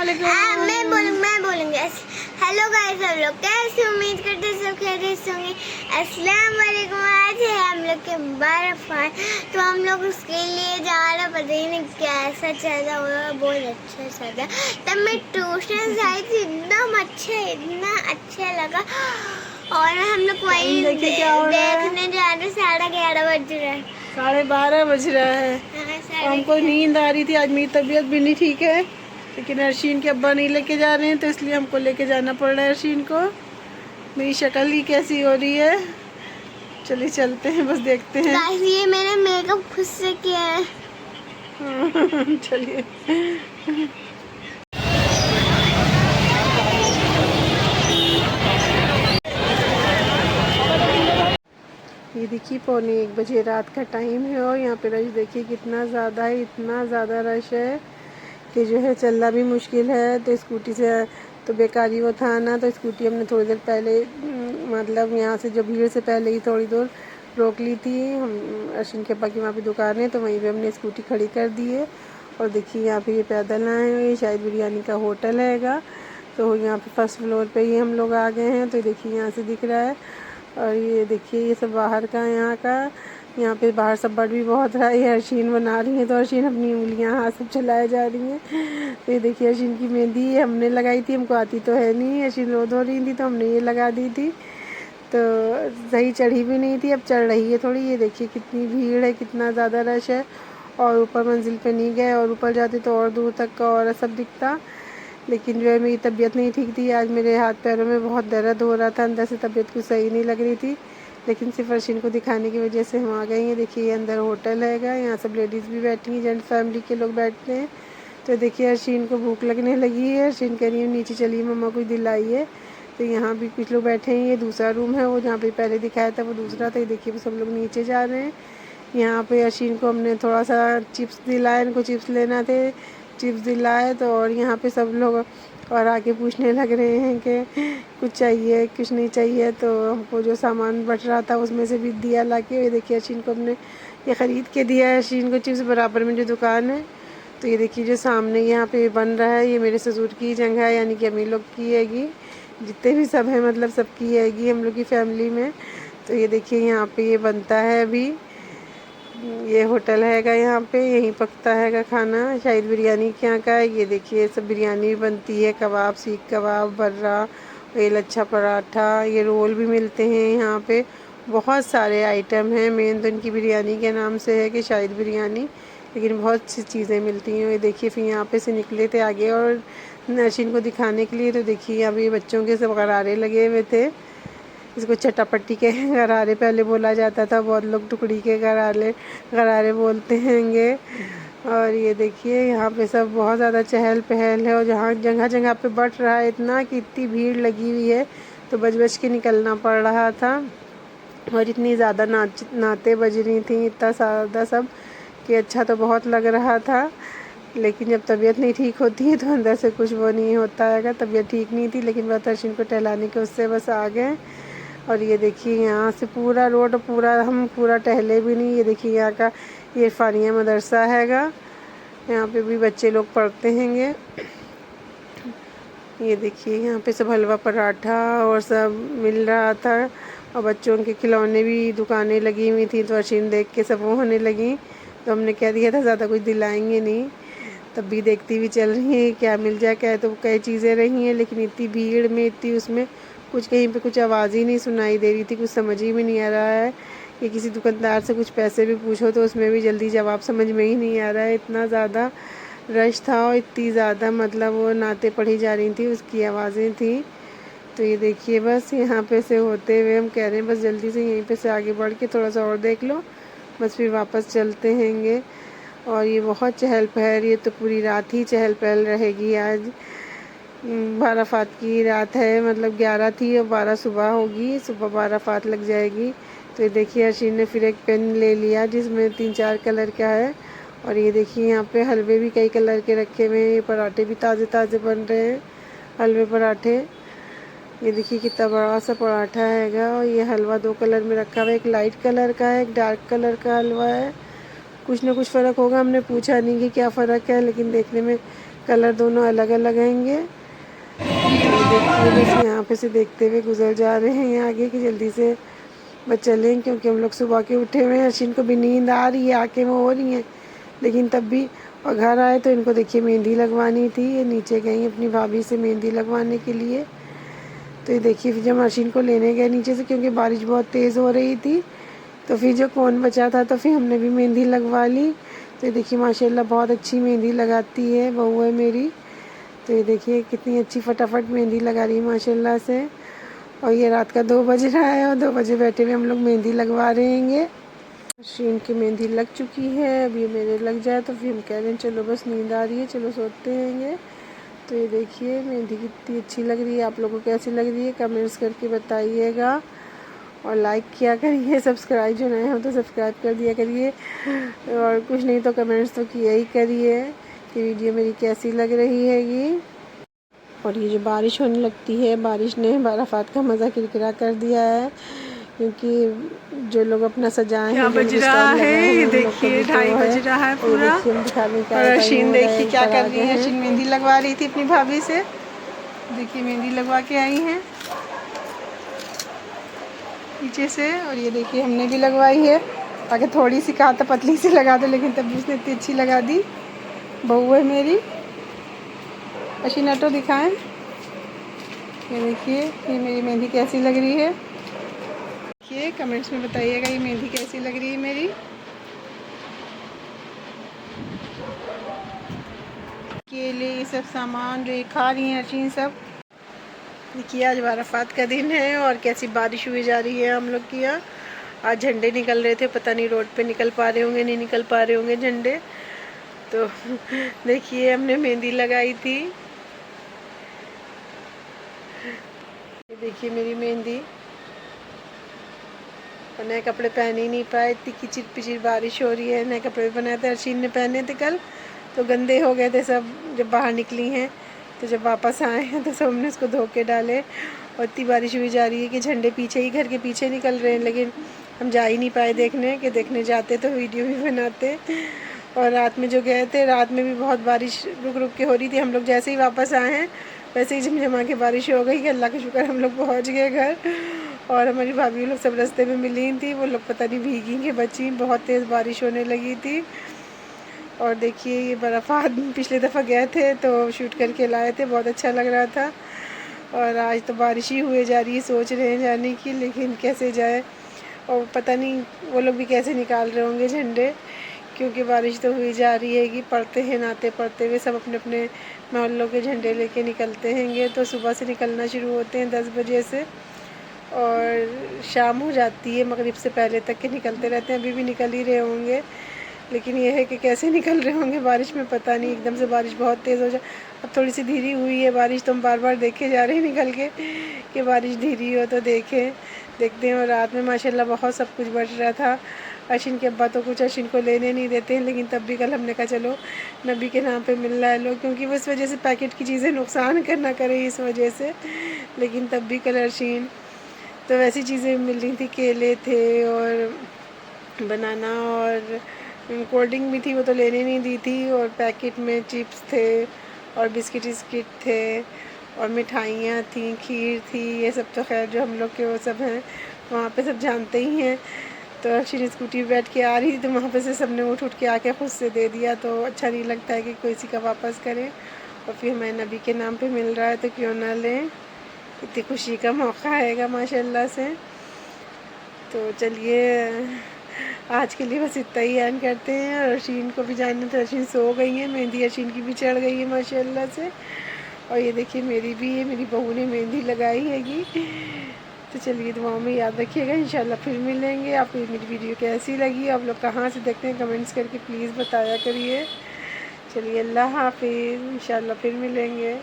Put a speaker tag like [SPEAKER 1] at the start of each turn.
[SPEAKER 1] मैं बोलूँगी hello guys, सब लोग कैसे, उम्मीद करते हैं सब खैरियत होंगे। अस्सलाम वालेकुम। आज है हम लोग के बारफान, तो हम लोग उसके लिए जा रहे, पता ही नहीं कैसा चल रहा होगा, बहुत अच्छा चल रहा। तब मैं ट्यूशन से आई थी, इतना अच्छा लगा। और हम लोग वही देखने जा रहे, 11:30 बज रहे हैं,
[SPEAKER 2] 12:30 बज रहा है। हमको नींद आ रही थी, आज मेरी तबीयत भी नहीं ठीक है, लेकिन अर्शीन के अब्बा नहीं लेके जा रहे हैं, तो इसलिए हमको लेके जाना पड़ रहा है अर्शीन को। मेरी शक्ल ही कैसी हो रही है, चलिए चलते हैं, बस देखते हैं।
[SPEAKER 1] ये मैंने मेकअप खुद से किया है।
[SPEAKER 2] चलिए। ये देखिए 1:15 बजे रात का टाइम है, और यहाँ पे रश देखिए कितना ज़्यादा है, इतना ज़्यादा रश है कि जो है चलना भी मुश्किल है। तो स्कूटी से तो बेकारी वो था ना, तो स्कूटी हमने थोड़ी देर पहले मतलब यहाँ से जो भीड़ से पहले ही थोड़ी दूर रोक ली थी। हम अर्शिन के अब्बा की वहाँ पे दुकान है, तो वहीं पे हमने स्कूटी खड़ी कर दी है। और देखिए यहाँ पे ये पैदल आए हैं, ये शायद बिरयानी का होटल हैगा। तो यहाँ पे फर्स्ट फ्लोर पे ही हम लोग आ गए हैं, तो देखिए यहाँ से दिख रहा है। और ये देखिए ये सब बाहर का, यहाँ पे बाहर सब बड़ भी बहुत रहा है। ये अर्शीन बना रही है, तो अर्शीन अपनी उंगलियां हाथ सब चलाए जा रही हैं। तो ये देखिए अर्शीन की मेहंदी हमने लगाई थी, हमको आती तो है नहीं, अर्शीन रो धो रही थी तो हमने ये लगा दी थी, तो सही चढ़ी भी नहीं थी, अब चढ़ रही है थोड़ी। ये देखिए कितनी भीड़ है, कितना ज़्यादा रश है। और ऊपर मंजिल पे नहीं गए, और ऊपर जाते तो और दूर तक का और सब दिखता। लेकिन जो है मेरी तबीयत नहीं ठीक थी, आज मेरे हाथ पैरों में बहुत दर्द हो रहा था, अंदर से तबीयत कुछ सही नहीं लग रही थी, लेकिन सिर्फ अर्शिन को दिखाने की वजह से हम आ गए हैं। देखिए ये अंदर होटल हैगा, यहाँ सब लेडीज़ भी बैठी हैं, जेंट्स फैमिली के लोग बैठते हैं। तो देखिए अर्शिन को भूख लगने लगी है, अर्शिन कह रही है नीचे चलिए मम्मा कुछ दिलाइए। तो यहाँ भी कुछ लोग बैठे हैं, ये दूसरा रूम है, वो जहाँ पे पहले दिखाया था वो दूसरा था। ये देखिए वो सब लोग नीचे जा रहे हैं। यहाँ पे अर्शिन को हमने थोड़ा सा चिप्स दिलाया, इनको चिप्स लेना थे, चिप्स दिलाए। तो और यहाँ पे सब लोग और आके पूछने लग रहे हैं कि कुछ चाहिए कुछ नहीं चाहिए, तो हमको जो सामान बच रहा था उसमें से भी दिया ला के। ये देखिए अर्शिन को हमने ये ख़रीद के दिया है, अर्शिन को चिप्स, बराबर में जो दुकान है। तो ये देखिए जो सामने यहाँ पे बन रहा है, ये मेरे ससुर की जगह है, यानी कि अम्मी लोग की हैगी, जितने भी सब हैं मतलब सबकी हैगी हम लोग की फैमिली में। तो ये देखिए यहाँ पे ये बनता है अभी, ये होटल हैगा, यहाँ पे यहीं पकता हैगा खाना, शायद बिरयानी के यहाँ का है। ये देखिए सब बिरयानी भी बनती है, कबाब, सीख कबाब, बर्रा, ये लच्छा पराठा, ये रोल भी मिलते हैं यहाँ पे, बहुत सारे आइटम हैं। मेन तो इनकी बिरयानी के नाम से है कि शायद बिरयानी, लेकिन बहुत सी चीज़ें मिलती हैं। ये देखिए फिर यहाँ पे से निकले थे आगे और नर्शिन को दिखाने के लिए, तो देखिए यहाँ पे बच्चों के सब गरारे लगे हुए थे, इसको चटापट्टी के गरारे पहले बोला जाता था, बहुत लोग टुकड़ी के गरारे बोलते हैंगे। और ये देखिए यहाँ पे सब बहुत ज़्यादा चहल पहल है, और जहाँ जगह जगह पे बट रहा है इतना कि इतनी भीड़ लगी हुई है, तो बच बच के निकलना पड़ रहा था। और इतनी ज़्यादा नाते बज रही थी, इतना ज़्यादा सब कि अच्छा तो बहुत लग रहा था। लेकिन जब तबीयत नहीं ठीक होती है तो अंदर से कुछ वो नहीं होता है। तबीयत ठीक नहीं थी, लेकिन बस अर्शिन को टहलाने के उससे बस आ गए। और ये देखिए यहाँ से पूरा रोड, हम पूरा टहले भी नहीं। ये देखिए यहाँ का ये फानिया मदरसा हैगा, यहाँ पे भी बच्चे लोग पढ़ते हैंगे। ये देखिए यहाँ पे सब हलवा पराठा और सब मिल रहा था, और बच्चों के खिलौने भी दुकानें लगी हुई थी, तो अर्शिन देख के सब वो होने लगी। तो हमने कह दिया था ज़्यादा कुछ दिलाएंगे नहीं, तब भी देखती हुई चल रही है क्या मिल जाए, क्या तो कई चीज़ें रही हैं, लेकिन इतनी भीड़ में, इतनी उसमें कुछ कहीं पे कुछ आवाज़ ही नहीं सुनाई दे रही थी, कुछ समझ ही में नहीं आ रहा है कि किसी दुकानदार से कुछ पैसे भी पूछो तो उसमें भी जल्दी जवाब समझ में ही नहीं आ रहा है। इतना ज़्यादा रश था, और इतनी ज़्यादा मतलब वो नाते पढ़ी जा रही थी, उसकी आवाज़ें थी। तो ये देखिए बस यहाँ पे से होते हुए हम कह रहे हैं बस जल्दी से यहीं पे से आगे बढ़ के थोड़ा सा और देख लो, बस फिर वापस चलते हैंगे। और ये बहुत चहल पहल, ये तो पूरी रात ही चहल पहल रहेगी। आज बाराफात की रात है, मतलब 11 थी और 12 सुबह होगी, सुबह बाराफात लग जाएगी। तो ये देखिए अर्शिन ने फिर एक पेन ले लिया जिसमें 3-4 कलर का है। और ये देखिए यहाँ पे हलवे भी कई कलर के रखे हुए हैं, पराठे भी ताज़े ताज़े बन रहे हैं, हलवे पराठे। ये देखिए कितना बड़ा सा पराठा हैगा, और ये हलवा 2 कलर में रखा हुआ है, एक लाइट कलर का है, एक डार्क कलर का हलवा है। कुछ ना कुछ फ़र्क होगा, हमने पूछा नहीं कि क्या फ़र्क है, लेकिन देखने में कलर दोनों अलग अलग हैंगे। ये देखिए बस यहाँ पे से देखते हुए गुजर जा रहे हैं आगे कि जल्दी से बस चलें, क्योंकि हम लोग सुबह के उठे हुए हैं। अश्विन को भी नींद आ रही है, आँखें वो हो रही हैं, लेकिन तब भी। और घर आए तो इनको देखिए मेहंदी लगवानी थी, ये नीचे गई अपनी भाभी से मेहंदी लगवाने के लिए। तो ये देखिए फिर जब अश्विन को लेने गए नीचे से, क्योंकि बारिश बहुत तेज़ हो रही थी, तो फिर जो कौन बचा था तो फिर हमने भी मेहंदी लगवा ली। तो ये देखिए माशाल्लाह बहुत अच्छी मेहंदी लगाती है बहू है मेरी। तो ये देखिए कितनी अच्छी फटाफट मेहंदी लगा रही है माशाल्लाह से। और ये रात का 2 बज रहा है और 2 बजे बैठे हुए हम लोग मेहंदी लगवा रहे हैं। अश्विन की मेहंदी लग चुकी है, अब ये मेरे लग जाए तो फिर हम कह रहे हैं चलो बस नींद आ रही है, चलो सोते हैं। तो ये देखिए मेहंदी कितनी अच्छी लग रही है, आप लोगों को कैसी लग रही है कमेंट्स करके बताइएगा। और लाइक किया करिए, सब्सक्राइब जो नए हो तो सब्सक्राइब कर दिया करिए, और कुछ नहीं तो कमेंट्स तो किया ही करिए कि वीडियो मेरी कैसी लग रही हैगी। और ये जो बारिश होने लगती है, बारिश ने बाराफात का मज़ा किरकिरा कर दिया है, क्योंकि जो लोग अपना सजाए हैं,
[SPEAKER 3] बज रहा है ये देखिए 2:30 बज रहा है पूरा। और अश्विन देखिए क्या कर रही है, अश्विन मेहंदी लगवा रही थी अपनी भाभी से। देखिए मेहंदी लगवा के आई हैं पीछे से, और ये देखिए हमने भी लगवाई है। ताकि थोड़ी सी कहा था पतली सी लगा दो, लेकिन तब भी उसने इतनी अच्छी लगा दी। बहू है मेरी। अश्विन ऑटो दिखाएं, ये देखिए ये मेरी मेहंदी कैसी लग रही है। देखिए कमेंट्स में बताइएगा ये मेहंदी कैसी लग रही है मेरी। केले ये सब सामान जो ये खा रही हैं अश्विन सब। देखिए आज बाराफात का दिन है और कैसी बारिश हुई जा रही है हम लोग की यहाँ। आज झंडे निकल रहे थे, पता नहीं रोड पे निकल पा रहे होंगे नहीं निकल पा रहे होंगे झंडे। तो देखिए हमने मेहंदी लगाई थी, ये देखिए मेरी मेहंदी। और नए कपड़े पहन ही नहीं पाए, इतनी किचिर पिचिर बारिश हो रही है। नए कपड़े भी बनाए थे, अश्विन ने पहने थे कल, तो गंदे हो गए थे सब जब बाहर निकली हैं। तो जब वापस आए हैं तो सब हमने उसको धो के डाले। और इतनी बारिश हुई जा रही है कि झंडे पीछे ही घर के पीछे निकल रहे हैं, लेकिन हम जा ही नहीं पाए देखने, कि देखने जाते तो वीडियो भी बनाते। और रात में जो गए थे, रात में भी बहुत बारिश रुक रुक के हो रही थी। हम लोग जैसे ही वापस आए हैं वैसे ही झमझमा के बारिश हो गई कि अल्लाह का शुक्र हम लोग पहुँच गए घर। और हमारी भाभी लोग सब रास्ते में मिली थी, वो लोग पता नहीं भीगी कि बची, बहुत तेज़ बारिश होने लगी थी। और देखिए ये बर्फ़ात पिछले दफ़ा गए थे तो शूट करके लाए थे, बहुत अच्छा लग रहा था। और आज तो बारिश ही हुए जा रही है, सोच रहे हैं जाने की, लेकिन कैसे जाए। और पता नहीं वो लोग भी कैसे निकाल रहे होंगे झंडे, क्योंकि बारिश तो हुई जा रही है कि पढ़ते हैं नाते पढ़ते हुए सब अपने अपने मोहल्लों के झंडे लेके निकलते हैंगे। तो सुबह से निकलना शुरू होते हैं 10 बजे से, और शाम हो जाती है मगरिब से पहले तक के निकलते रहते हैं। अभी भी निकल ही रहे होंगे, लेकिन ये है कि कैसे निकल रहे होंगे बारिश में पता नहीं। एकदम से बारिश बहुत तेज़ हो जाए। अब थोड़ी सी धीरी हुई है बारिश, तो हम बार बार देखे जा रहे हैं निकल के कि बारिश धीरी हो तो देखते हैं। और रात में माशाल्लाह बहुत सब कुछ बढ़ रहा था। अश्विन के अब्बा तो कुछ अश्विन को लेने नहीं देते हैं, लेकिन तब भी कल हमने कहा चलो नबी के नाम पे मिल रहा है लो, क्योंकि वो इस वजह से पैकेट की चीज़ें नुकसान करना करे इस वजह से। लेकिन तब भी कल अश्विन तो वैसी चीज़ें मिल रही थी, केले थे और बनाना और कोल्ड ड्रिंक भी थी, वो तो लेने नहीं दी थी। और पैकेट में चिप्स थे और बिस्किट थे और मिठाइयाँ थी, खीर थी, ये सब तो खैर जो हम लोग के वो सब हैं वहाँ पे सब जानते ही हैं। तो अश्विन स्कूटी पर बैठ के आ रही थी, तो वहाँ पे से सबने उठ के आके खुद से दे दिया। तो अच्छा नहीं लगता है कि कोई किसी का वापस करें। और फिर हमें नबी के नाम पे मिल रहा है तो क्यों ना लें, इतनी खुशी का मौका आएगा माशाल्लाह से। तो चलिए आज के लिए बस इतना ही एंड करते हैं। और अश्विन को भी जानने तो अश्विन सो गई है, मेहंदी अश्विन की भी चढ़ गई है माशाल्लाह से। और ये देखिए मेरी भी है, मेरी बहू ने मेहंदी लगाई हैगी। तो चलिए दुआओं में याद रखिएगा, इंशाल्लाह फिर मिलेंगे। आपको मेरी वीडियो कैसी लगी, आप लोग कहाँ से देखते हैं कमेंट्स करके प्लीज़ बताया करिए। चलिए अल्लाह हाफिज़, इंशाल्लाह फिर मिलेंगे।